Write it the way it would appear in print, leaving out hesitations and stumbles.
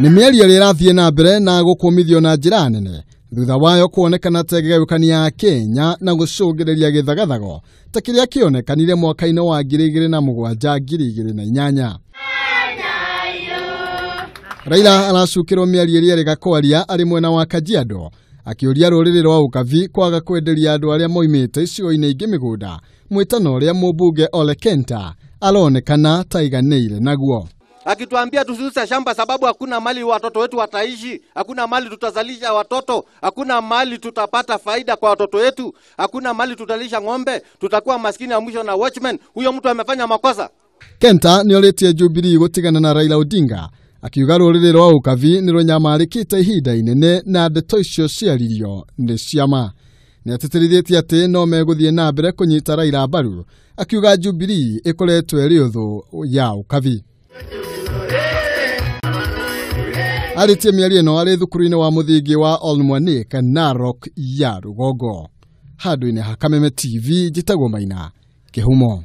Nĩ mĩario ĩrathiĩ na mbere na gũkũmithio na njĩra nene thutha wayo kuonekana tegegukania ya Kenya na gũcũngĩrĩria gĩthagathago ta kĩrĩa kĩonekanire mwaka-inĩ wa 2007-2008. Raila aracukirwo mĩario ĩrĩa ĩrĩ gakwaria arĩ mwena wa Kajiado akĩũria ruriri rwa ukabi kwaga kwenderia andũ arĩa moimĩte icigo-inĩ ingĩ mĩgũnda mwĩtano ũrĩa Mumbunge Ole Kenta aronekana taiganĩire naguo. Akituambia tusiuze shamba sababu hakuna mali watoto wetu wataishi, hakuna mali tutazalisha watoto, hakuna mali tutapata faida kwa watoto wetu, hakuna mali tutalisha ng'ombe, tutakuwa maskini ya mwisho na watchman. Huyo mtu amefanya makosa. Kenta nĩorĩtie Jubilee gũtigana na Raila Odinga akiuga rũrĩrĩ rwa ukabi nĩ rũnyamarĩkĩte ihinda inene na ndeto icio ciaririo nĩ ciama. Nĩateterithĩtie atĩ no megũthiĩ na mbere kũnyita Raila mbaru akiuga Jubilee ĩkoretwo ĩrĩ ũthũ ya ukabi. Aritie mĩario ĩno arĩ thukuru-inĩ wa mũthingi wa Olmwanik Narok ya Rugongo. Handũ-inĩ ha Kameme TV njĩtagwo Maina Kĩhumo.